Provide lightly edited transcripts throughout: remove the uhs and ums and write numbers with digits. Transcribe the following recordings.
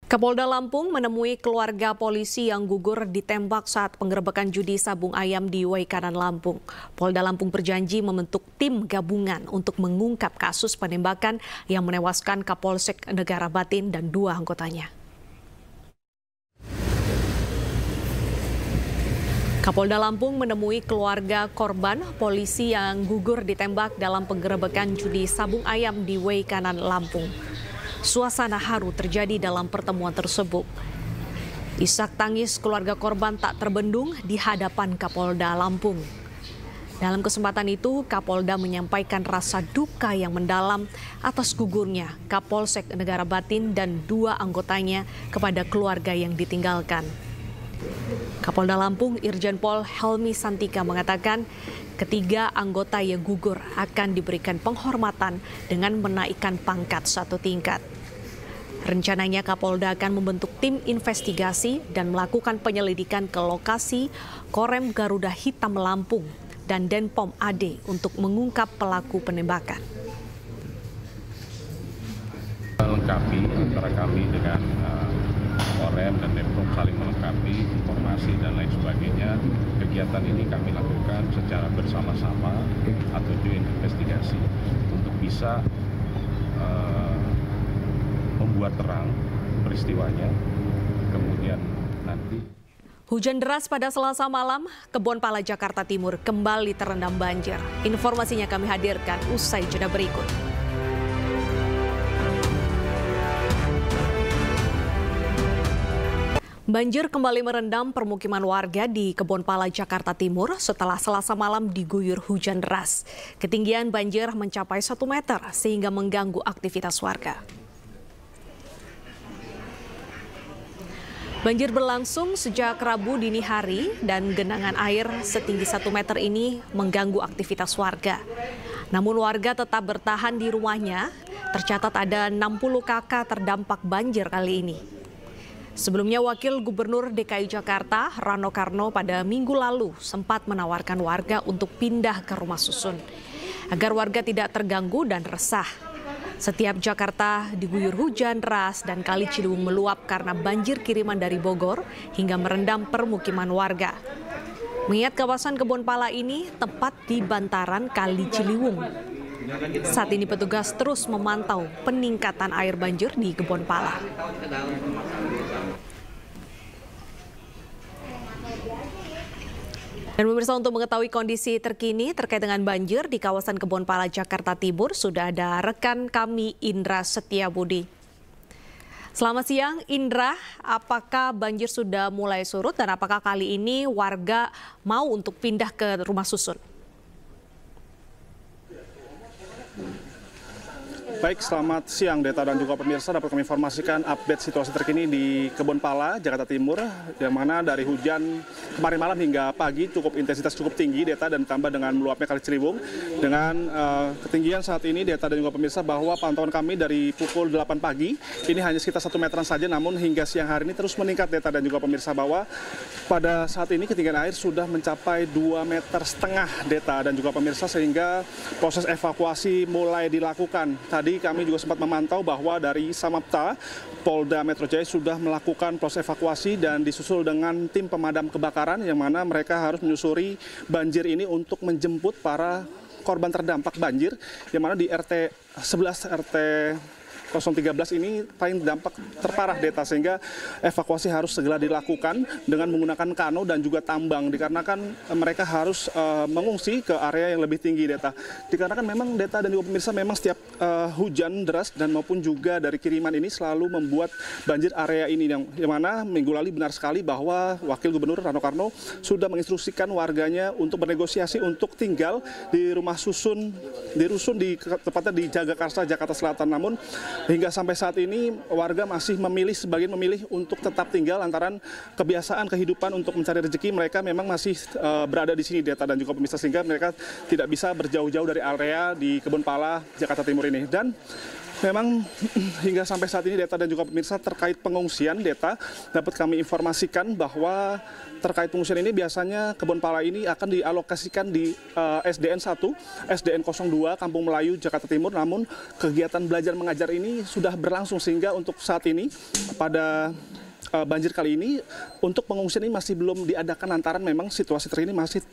Kapolda Lampung menemui keluarga polisi yang gugur ditembak saat penggerebekan judi sabung ayam di Waikanan Lampung. Polda Lampung berjanji membentuk tim gabungan untuk mengungkap kasus penembakan yang menewaskan Kapolsek Negara Batin dan 2 anggotanya. Kapolda Lampung menemui keluarga korban polisi yang gugur ditembak dalam penggerebekan judi sabung ayam di Waikanan Lampung. Suasana haru terjadi dalam pertemuan tersebut. Isak tangis keluarga korban tak terbendung di hadapan Kapolda Lampung. Dalam kesempatan itu, Kapolda menyampaikan rasa duka yang mendalam atas gugurnya Kapolsek Negara Batin dan 2 anggotanya kepada keluarga yang ditinggalkan. Kapolda Lampung Irjen Pol Helmi Santika mengatakan ketiga anggota yang gugur akan diberikan penghormatan dengan menaikkan pangkat 1 tingkat. Rencananya Kapolda akan membentuk tim investigasi dan melakukan penyelidikan ke lokasi Korem Garuda Hitam Lampung dan Denpom AD untuk mengungkap pelaku penembakan. Melengkapi antara kami dengan Korem dan Denpom saling melengkapi informasi dan lain sebagainya. Kegiatan ini kami lakukan secara bersama-sama atau joint investigasi untuk bisa membuat terang peristiwanya. Kemudian nanti hujan deras pada Selasa malam, Kebonpala Jakarta Timur kembali terendam banjir. Informasinya kami hadirkan usai jeda berikut. Banjir kembali merendam permukiman warga di Kebonpala Jakarta Timur setelah Selasa malam diguyur hujan deras. Ketinggian banjir mencapai 1 meter sehingga mengganggu aktivitas warga. Banjir berlangsung sejak Rabu dini hari dan genangan air setinggi 1 meter ini mengganggu aktivitas warga. Namun warga tetap bertahan di rumahnya. Tercatat ada 60 kakak terdampak banjir kali ini. Sebelumnya Wakil Gubernur DKI Jakarta Rano Karno pada minggu lalu sempat menawarkan warga untuk pindah ke rumah susun agar warga tidak terganggu dan resah. Setiap Jakarta diguyur hujan deras dan Kali Ciliwung meluap karena banjir kiriman dari Bogor hingga merendam permukiman warga. Mengingat kawasan Kebonpala ini tepat di bantaran Kali Ciliwung. Saat ini petugas terus memantau peningkatan air banjir di Kebonpala. Dan pemirsa, untuk mengetahui kondisi terkini terkait dengan banjir di kawasan Kebonpala Jakarta Timur, sudah ada rekan kami Indra Setiabudi. Selamat siang Indra, apakah banjir sudah mulai surut dan apakah kali ini warga mau untuk pindah ke rumah susun? Baik, selamat siang Deta dan juga pemirsa. Dapat kami informasikan update situasi terkini di Kebonpala, Jakarta Timur, yang mana dari hujan kemarin malam hingga pagi intensitas cukup tinggi Deta, dan ditambah dengan meluapnya Kali Ciliwung. Dengan ketinggian saat ini Deta dan juga pemirsa bahwa pantauan kami dari pukul 8 pagi ini hanya sekitar 1 meteran saja, namun hingga siang hari ini terus meningkat Deta dan juga pemirsa, bahwa pada saat ini ketinggian air sudah mencapai 2,5 meter Deta dan juga pemirsa, sehingga proses evakuasi mulai dilakukan. Tadi kami juga sempat memantau bahwa dari Samapta, Polda Metro Jaya sudah melakukan proses evakuasi dan disusul dengan tim pemadam kebakaran yang mana mereka harus menyusuri banjir ini untuk menjemput para korban terdampak banjir, yang mana di RT 11 RT 013 ini paling dampak terparah Deta, sehingga evakuasi harus segera dilakukan dengan menggunakan kano dan juga tambang, dikarenakan mereka harus mengungsi ke area yang lebih tinggi Deta. Dikarenakan memang Deta dan juga pemirsa, memang setiap hujan deras dan maupun juga dari kiriman ini selalu membuat banjir area ini, yang mana minggu lalu benar sekali bahwa Wakil Gubernur Rano Karno sudah menginstruksikan warganya untuk bernegosiasi untuk tinggal di rumah susun, di rusun tepatnya di Jagakarsa, Jakarta Selatan. Namun hingga sampai saat ini warga masih sebagian memilih untuk tetap tinggal lantaran kebiasaan kehidupan untuk mencari rezeki mereka memang masih berada di sini Deta dan juga pemirsa, sehingga mereka tidak bisa berjauh-jauh dari area di Kebonpala Jakarta Timur ini. Dan Memang hingga sampai saat ini Deta dan juga pemirsa terkait pengungsian, Deta dapat kami informasikan bahwa terkait pengungsian ini biasanya Kebon Pala ini akan dialokasikan di SDN 1, SDN 02, Kampung Melayu, Jakarta Timur. Namun kegiatan belajar mengajar ini sudah berlangsung sehingga untuk saat ini pada banjir kali ini untuk pengungsian ini masih belum diadakan lantaran memang situasi terkini masih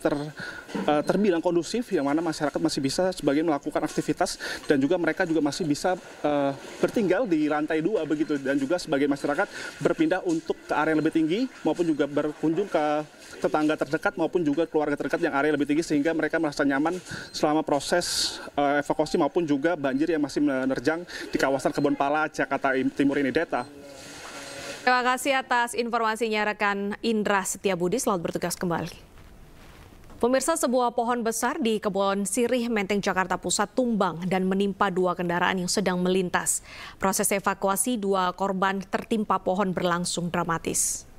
terbilang kondusif, yang mana masyarakat masih bisa sebagai melakukan aktivitas dan juga mereka juga masih bisa bertinggal di lantai 2 begitu, dan juga sebagai masyarakat berpindah untuk ke area yang lebih tinggi maupun juga berkunjung ke tetangga terdekat maupun juga keluarga terdekat yang area lebih tinggi sehingga mereka merasa nyaman selama proses evakuasi maupun juga banjir yang masih menerjang di kawasan Kebon Pala, Jakarta Timur ini, Deta. Terima kasih atas informasinya rekan Indra Setiabudi, selamat bertugas kembali. Pemirsa, sebuah pohon besar di Kebon Sirih, Menteng, Jakarta Pusat tumbang dan menimpa 2 kendaraan yang sedang melintas. Proses evakuasi 2 korban tertimpa pohon berlangsung dramatis.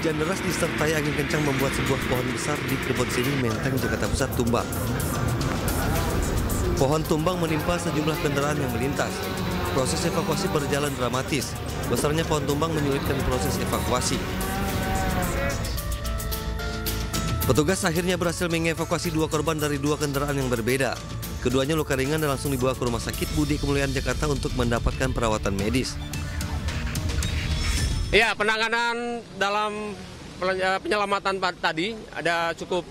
Hujan deras disertai angin kencang membuat sebuah pohon besar di Kebon Sirih, Menteng, Jakarta Pusat tumbang. Pohon tumbang menimpa sejumlah kendaraan yang melintas. Proses evakuasi berjalan dramatis. Besarnya pohon tumbang menyulitkan proses evakuasi. Petugas akhirnya berhasil mengevakuasi 2 korban dari 2 kendaraan yang berbeda. Keduanya luka ringan dan langsung dibawa ke Rumah Sakit Budi Kemuliaan Jakarta untuk mendapatkan perawatan medis. Ya, penanganan dalam penyelamatan tadi ada cukup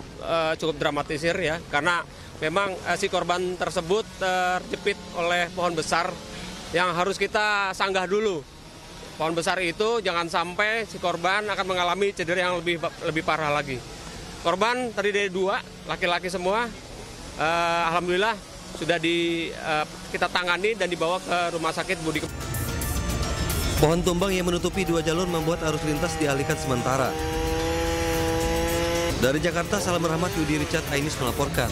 dramatisir ya, karena memang si korban tersebut terjepit oleh pohon besar yang harus kita sanggah dulu. Pohon besar itu jangan sampai si korban akan mengalami cedera yang lebih parah lagi. Korban terdiri dari 2 laki-laki semua. Alhamdulillah sudah kita tangani dan dibawa ke Rumah Sakit Budi. Pohon tumbang yang menutupi 2 jalur membuat arus lintas dialihkan sementara. Dari Jakarta, Salam Rahmat, Yudi Richard Ainis melaporkan.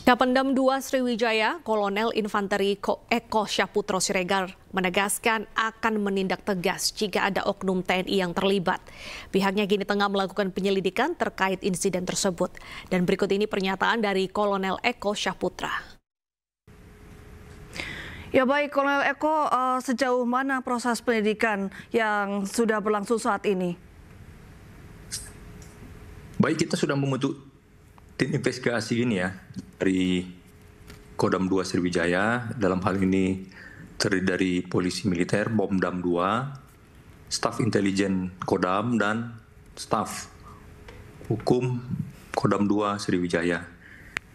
Kapendam 2 Sriwijaya, Kolonel Infanteri Eko Syahputro Siregar menegaskan akan menindak tegas jika ada oknum TNI yang terlibat. Pihaknya kini tengah melakukan penyelidikan terkait insiden tersebut. Dan berikut ini pernyataan dari Kolonel Eko Syahputra. Ya baik, Kolonel Eko, sejauh mana proses penyidikan yang sudah berlangsung saat ini? Baik, kita sudah membentuk tim investigasi ini ya, dari Kodam 2 Sriwijaya, dalam hal ini terdiri dari polisi militer, Pomdam 2, staf intelijen Kodam, dan staf hukum Kodam 2 Sriwijaya.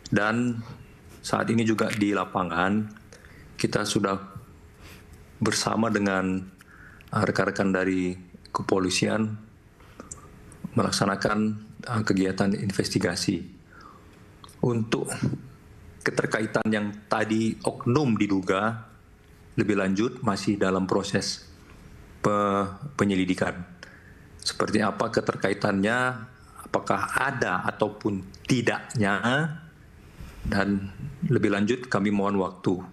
Dan saat ini juga di lapangan, kita sudah bersama dengan rekan-rekan dari kepolisian melaksanakan kegiatan investigasi. Untuk keterkaitan yang tadi oknum diduga, lebih lanjut masih dalam proses penyelidikan. Seperti apa keterkaitannya, apakah ada ataupun tidaknya, dan lebih lanjut kami mohon waktu.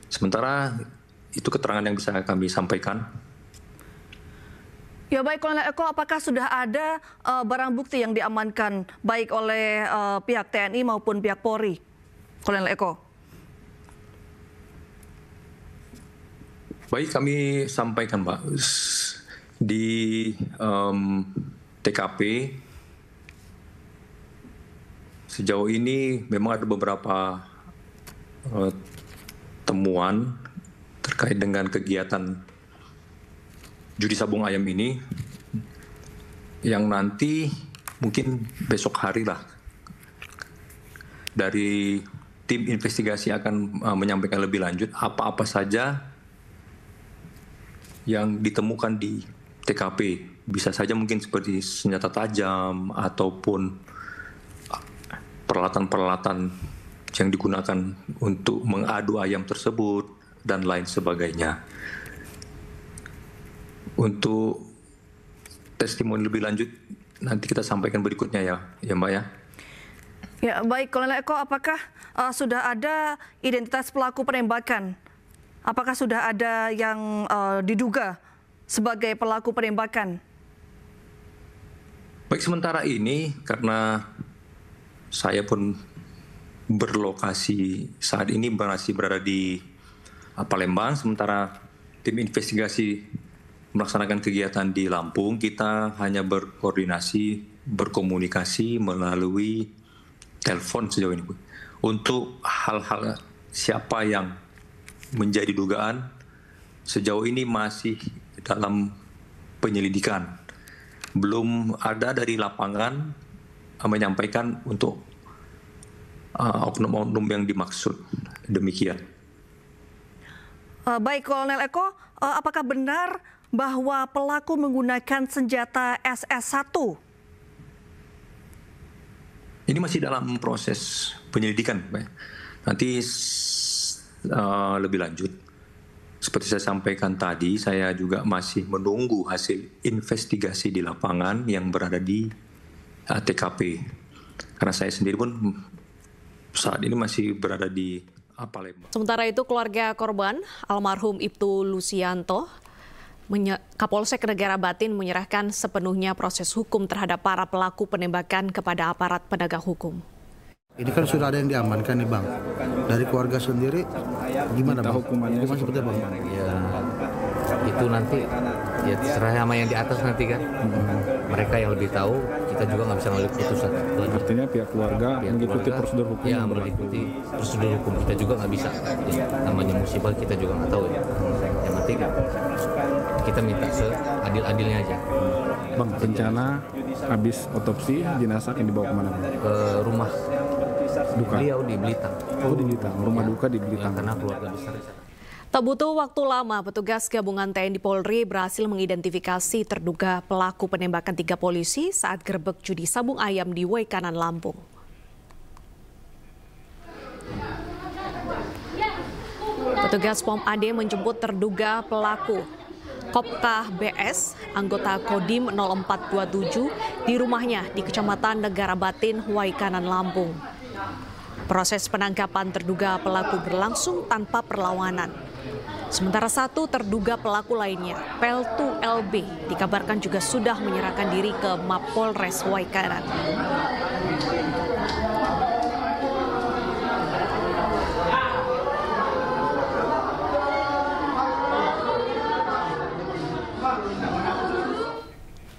Sementara itu keterangan yang bisa kami sampaikan. Ya baik, Kolonel Eko, apakah sudah ada barang bukti yang diamankan baik oleh pihak TNI maupun pihak Polri, Kolonel Eko? Baik, kami sampaikan, Pak, di TKP sejauh ini memang ada beberapa temuan terkait dengan kegiatan judi sabung ayam ini yang nanti mungkin besok hari lah dari tim investigasi akan menyampaikan lebih lanjut apa-apa saja yang ditemukan di TKP. Bisa saja mungkin seperti senjata tajam ataupun peralatan-peralatan yang digunakan untuk mengadu ayam tersebut dan lain sebagainya. Untuk testimoni lebih lanjut nanti kita sampaikan berikutnya ya Mbak ya. Ya baik, Kolonel Eko, apakah sudah ada identitas pelaku penembakan? Apakah sudah ada yang diduga sebagai pelaku penembakan? Baik, sementara ini karena saya pun berlokasi saat ini masih berada di Palembang, sementara tim investigasi melaksanakan kegiatan di Lampung, kita hanya berkomunikasi melalui telepon sejauh ini, Bu. Untuk hal-hal siapa yang menjadi dugaan, sejauh ini masih dalam penyelidikan. Belum ada dari lapangan menyampaikan untuk oknum-oknum yang dimaksud. Demikian. Baik, Kolonel Eko, apakah benar bahwa pelaku menggunakan senjata SS1? Ini masih dalam proses penyelidikan, Pak. Nanti lebih lanjut. Seperti saya sampaikan tadi, saya juga masih menunggu hasil investigasi di lapangan yang berada di TKP. Karena saya sendiri pun saat ini masih berada di Palembang. Sementara itu keluarga korban almarhum Ibtu Lusianto, Kapolsek Negara Batin menyerahkan sepenuhnya proses hukum terhadap para pelaku penembakan kepada aparat penegak hukum. Ini kan sudah ada yang diamankan nih, Bang. Dari keluarga sendiri gimana, Bang? Hukumannya seperti apa, Bang? Ya, itu nanti ya terserah sama yang di atas nanti kan. Mereka yang lebih tahu, kita juga nggak bisa ngambil keputusan. Artinya pihak keluarga mengikuti prosedur hukum. Ya, mengikuti prosedur hukum, kita juga nggak bisa. Ya, namanya musibah kita juga nggak tahu ya. Yang penting kita minta seadil-adilnya aja. Bang, rencana habis otopsi jenazah akan dibawa kemana? Ke rumah duka. Beliau di Blitar. Oh, di Blitar. Rumah duka di Blitar. Ya, karena keluarga besar. Tak butuh waktu lama, petugas gabungan TNI Polri berhasil mengidentifikasi terduga pelaku penembakan 3 polisi saat gerbek judi sabung ayam di Waikanan, Lampung. Petugas Pom AD menjemput terduga pelaku Kopkah BS, anggota Kodim 0427 di rumahnya di Kecamatan Negara Batin, Waikanan, Lampung. Proses penangkapan terduga pelaku berlangsung tanpa perlawanan. Sementara satu terduga pelaku lainnya, Peltu LB, dikabarkan juga sudah menyerahkan diri ke Mapolres Waikanan.